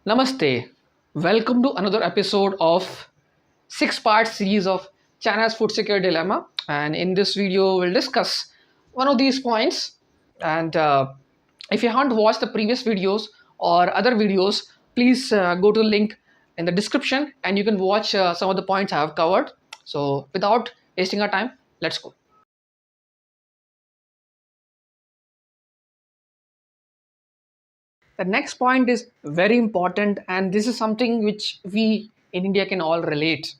Namaste. Welcome to another episode of six-part series of China's food security dilemma. And in this video, we'll discuss one of these points. And if you haven't watched the previous videos or other videos, please go to the link in the description and you can watch some of the points I have covered. So without wasting our time, let's go. The next point is very important, and this is something which we in India can all relate.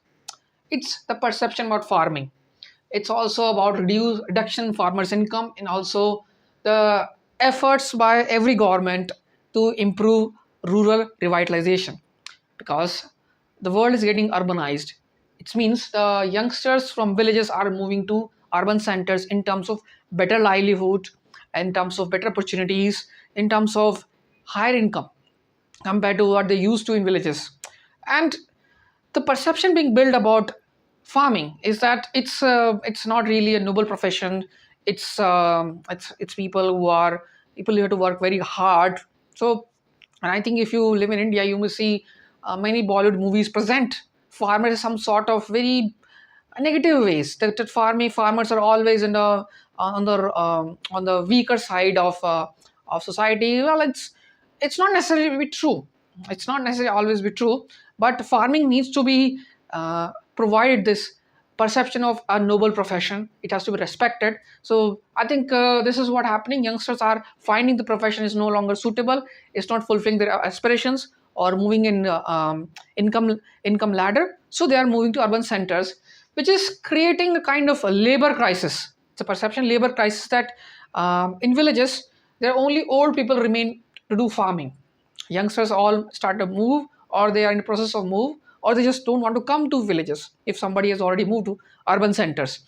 It's the perception about farming. It's also about reduction in farmers' income and also the efforts by every government to improve rural revitalization because the world is getting urbanized. It means the youngsters from villages are moving to urban centers in terms of better livelihood, in terms of better opportunities, in terms of higher income compared to what they used to in villages. And the perception being built about farming is that it's not really a noble profession. It's people who have to work very hard. So, and I think if you live in India, you will see many Bollywood movies present farmers as some sort of very negative ways. That farmers are always in the on the weaker side of society. Well, it's not necessarily be true. It's not necessarily always be true, but farming needs to be provided this perception of a noble profession. It has to be respected. So I think this is what happening. Youngsters are finding the profession is no longer suitable. It's not fulfilling their aspirations or moving in income ladder. So they are moving to urban centers, which is creating a kind of a labor crisis. It's a perception labor crisis that in villages there are only old people remain to do farming. Youngsters all start to move, or they are in the process of move, or they just don't want to come to villages if somebody has already moved to urban centers.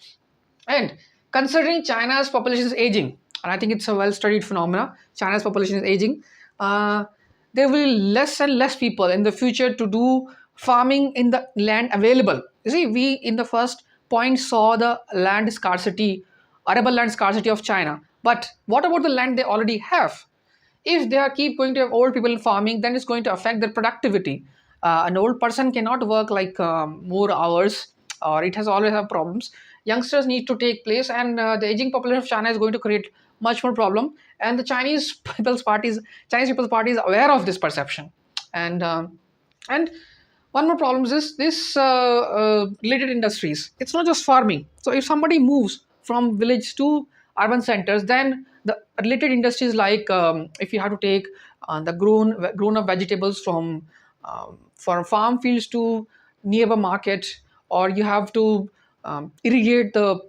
And considering China's population is aging, and I think it's a well-studied phenomena, China's population is aging. Uh, there will be less and less people in the future to do farming in the land available. You see, we in the first point saw the land scarcity, arable land scarcity of China. But what about the land they already have? If they are keep going to have old people in farming, then it's going to affect their productivity. An old person cannot work like more hours, or it has always have problems. Youngsters need to take place, and the aging population of China is going to create much more problem. And the Chinese People's Party is aware of this perception. And uh, and one more problem is this related industries. It's not just farming. So if somebody moves from village to urban centers, then the related industries like if you have to take the grown up vegetables from farm fields to nearby market, or you have to irrigate the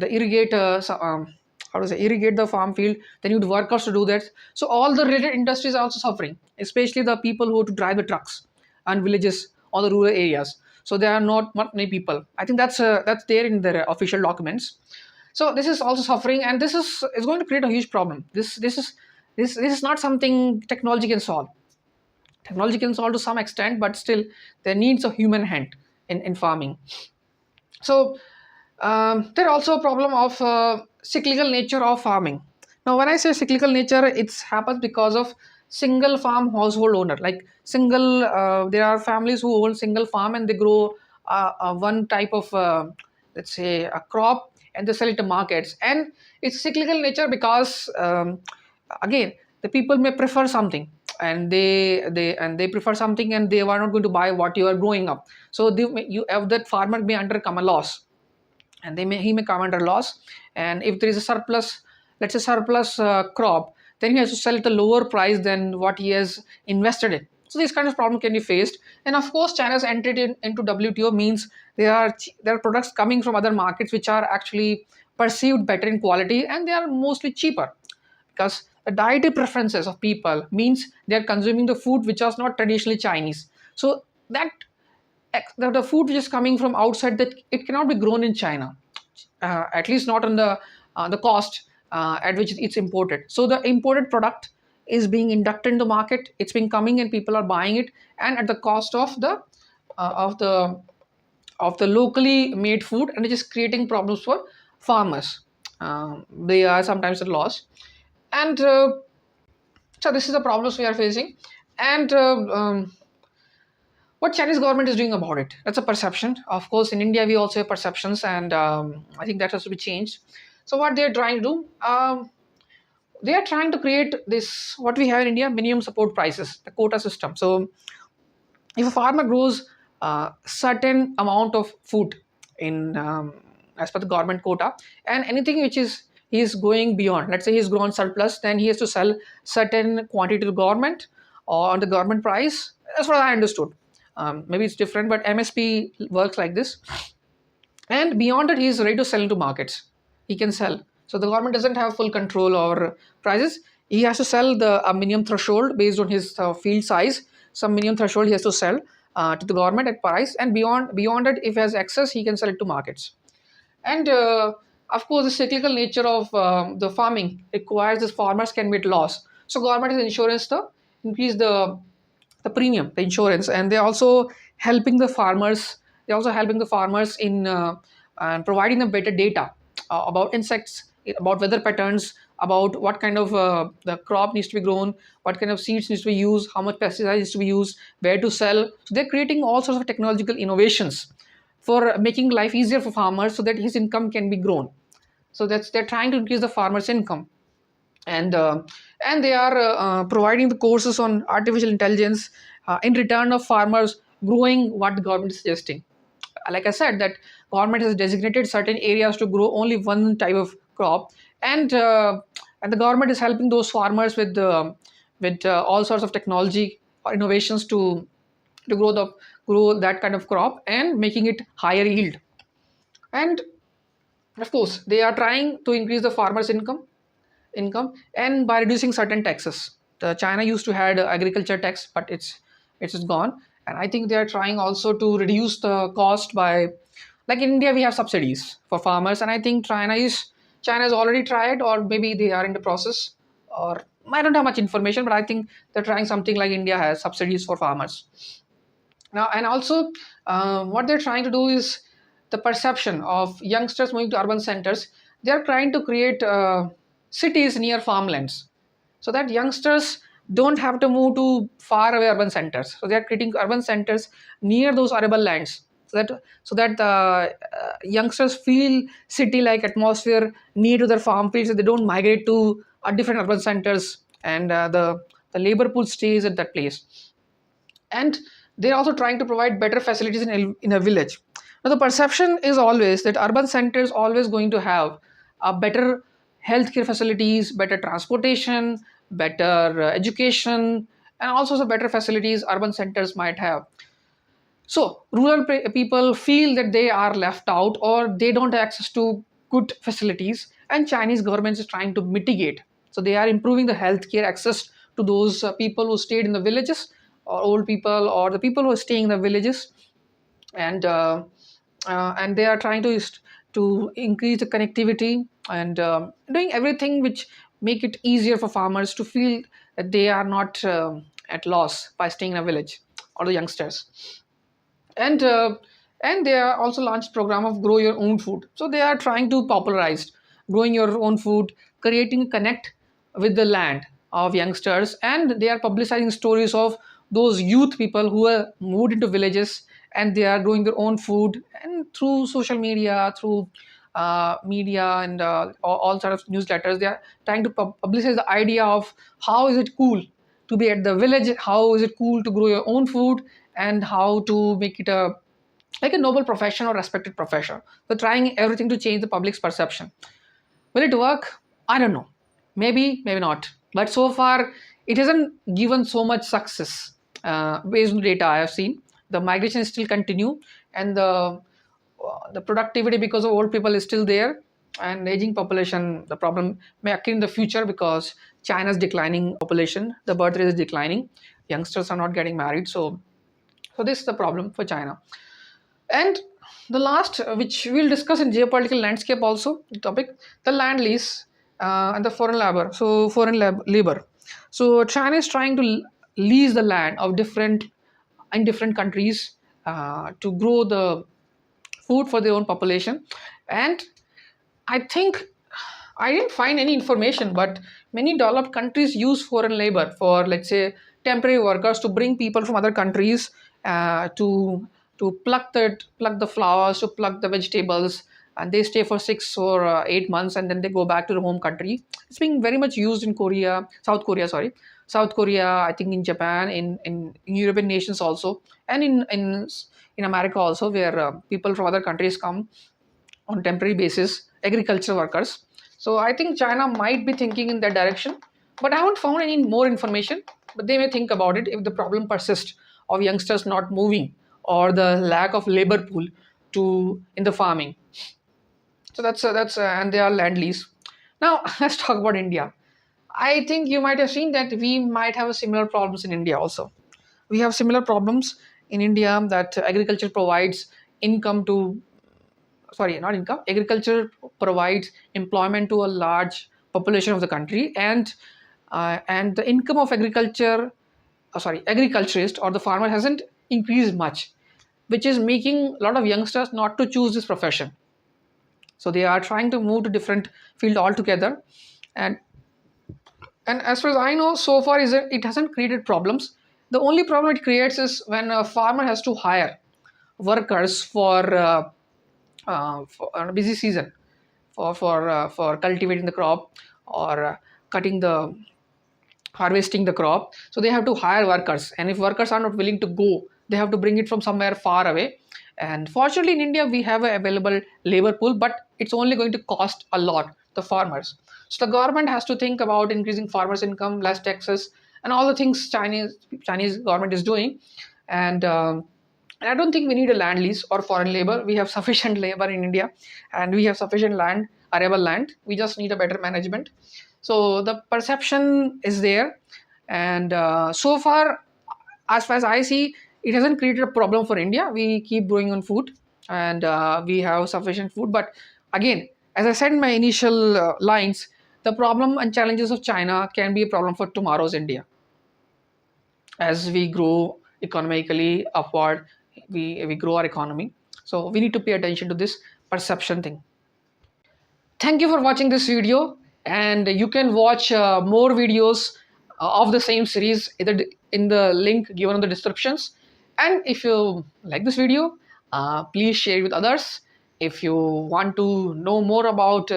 irrigate how to say irrigate the farm field, then you need workers to do that. So all the related industries are also suffering, especially the people who have to drive the trucks and villages on the rural areas. So there are not many people. I think that's there in the official documents. So this is also suffering, and this is going to create a huge problem. This is not something technology can solve. Technology can solve to some extent, but still there needs a human hand in farming. So there also a problem of cyclical nature of farming. Now, when I say cyclical nature, it happens because of single farm household owner. Like there are families who own single farm and they grow one type of let's say a crop, and they sell it to markets. And it's cyclical nature because again, the people may prefer something, and they prefer something, and they are not going to buy what you are growing up. So you have that farmer may undercome a loss, and he may come under loss. And if there is a surplus, let's say surplus crop, then he has to sell at a lower price than what he has invested in. So these kind of problem can be faced. And of course, China's entered into WTO means there are products coming from other markets which are actually perceived better in quality, and they are mostly cheaper because the dietary preferences of people means they are consuming the food which was not traditionally Chinese. So that the food which is coming from outside, that it cannot be grown in China, at least not on the cost at which it's imported. So the imported product is being inducted in the market. It's been coming and people are buying it, and at the cost of the uh, of the of the locally made food, and it is creating problems for farmers. They are sometimes at loss. And So this is the problems we are facing, and what Chinese government is doing about it. That's a perception. Of course, in India we also have perceptions, and I think that has to be changed. So what they're trying to do, they are trying to create this what we have in India, minimum support prices, the quota system. So if a farmer grows certain amount of food in as per the government quota, and anything which is he is going beyond, let's say he's grown surplus, then he has to sell certain quantity to the government or on the government price. That's what I understood. Maybe it's different, but MSP works like this, and beyond it he is ready to sell into markets. He can sell, so the government doesn't have full control over prices. He has to sell the a minimum threshold based on his field size. Some minimum threshold he has to sell to the government at price, and beyond it, if he has excess, he can sell it to markets. And of course, the cyclical nature of the farming requires this farmers can be at loss. So government is insurance to increase the premium, the insurance, and they're also helping the farmers. They're also helping the farmers in and providing them better data about insects, about weather patterns, about what kind of the crop needs to be grown, what kind of seeds needs to be used, how much pesticide needs to be used, where to sell. So they're creating all sorts of technological innovations for making life easier for farmers so that his income can be grown. So that's they're trying to increase the farmer's income, and they are providing the courses on artificial intelligence in return of farmers growing what the government is suggesting. Like I said, that government has designated certain areas to grow only one type of crop, and and the government is helping those farmers with all sorts of technology or innovations to grow that kind of crop and making it higher yield. And of course they are trying to increase the farmers income and by reducing certain taxes. The China used to had agriculture tax, but it's gone. And I think they are trying also to reduce the cost by, like in India we have subsidies for farmers, and I think China has already tried, or maybe they are in the process, or I don't have much information, but I think they're trying something like India has subsidies for farmers now. And also what they're trying to do is the perception of youngsters moving to urban centers. They are trying to create cities near farmlands so that youngsters don't have to move to far away urban centers. So they are creating urban centers near those arable lands, so that youngsters feel city like atmosphere near to their farm fields, so they don't migrate to different urban centers, and the labor pool stays at that place. And they're also trying to provide better facilities in a village. Now the perception is always that urban centers always going to have a better healthcare facilities, better transportation, better education, and also better facilities urban centers might have. So rural people feel that they are left out or they don't have access to good facilities, and Chinese government is trying to mitigate. So they are improving the healthcare access to those people who stayed in the villages, or old people, or the people who are staying in the villages, and they are trying to increase the connectivity, and doing everything which make it easier for farmers to feel that they are not at loss by staying in a village, or the youngsters. And they are also launched program of grow your own food. So they are trying to popularize growing your own food, creating a connect with the land of youngsters, and they are publicizing stories of those youth people who are moved into villages, and they are growing their own food, and through social media, through media, and all sort of newsletters, they are trying to publicize the idea of how is it cool to be at the village, how is it cool to grow your own food, and how to make it a like a noble profession or respected profession. So trying everything to change the public's perception. Will it work? I don't know. Maybe, maybe not. But so far, it hasn't given so much success. Based on the data I have seen, the migration still continue, and the productivity because of old people is still there, and aging population. The problem may occur in the future because China's declining population, the birth rate is declining, youngsters are not getting married, so this is the problem for China. And the last, which we'll discuss in geopolitical landscape also, the topic, the land lease and the foreign labor. So labor. So China is trying to lease the land of different countries to grow the food for their own population. And I think I didn't find any information, but many developed countries use foreign labor for, let's say, temporary workers to bring people from other countries to pluck the flowers, to pluck the vegetables, and they stay for 6 or 8 months, and then they go back to the home country. It's being very much used in Korea, South Korea, sorry, South Korea. I think in Japan, in European nations also, and in America also, where people from other countries come on temporary basis, agriculture workers. So I think China might be thinking in that direction, but I haven't found any more information. But they may think about it if the problem persists of youngsters not moving or the lack of labor pool to in the farming. So and they are land lease. Now let's talk about India. I think you might have seen that we might have similar problems in India also. We have similar problems in India that agriculture provides income to, sorry, not income, agriculture provides employment to a large population of the country, and the income of agriculturist or the farmer hasn't increased much, which is making a lot of youngsters not to choose this profession. So they are trying to move to different field altogether. And and as far as I know, so far is it hasn't created problems. The only problem it creates is when a farmer has to hire workers for a busy season, for cultivating the crop, or cutting the harvesting the crop. So they have to hire workers, and if workers are not willing to go, they have to bring it from somewhere far away. And fortunately in India we have a available labor pool, but it's only going to cost a lot the farmers. So the government has to think about increasing farmers income, less taxes, and all the things Chinese government is doing. And um, and I don't think we need a land lease or foreign labor. We have sufficient labor in India, and we have sufficient land, arable land. We just need a better management. So the perception is there, and so far as I see, it hasn't created a problem for India. We keep growing on food, and we have sufficient food. But again, as I said in my initial lines, the problem and challenges of China can be a problem for tomorrow's India. As we grow economically upward, we grow our economy. So we need to pay attention to this perception thing. Thank you for watching this video, and you can watch more videos of the same series either in the link given in the descriptions. And if you like this video, please share it with others. If you want to know more about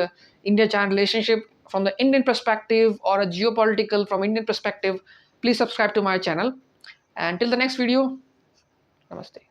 India-China relationship from the Indian perspective, or a geopolitical from Indian perspective, please subscribe to my channel. And till the next video, namaste.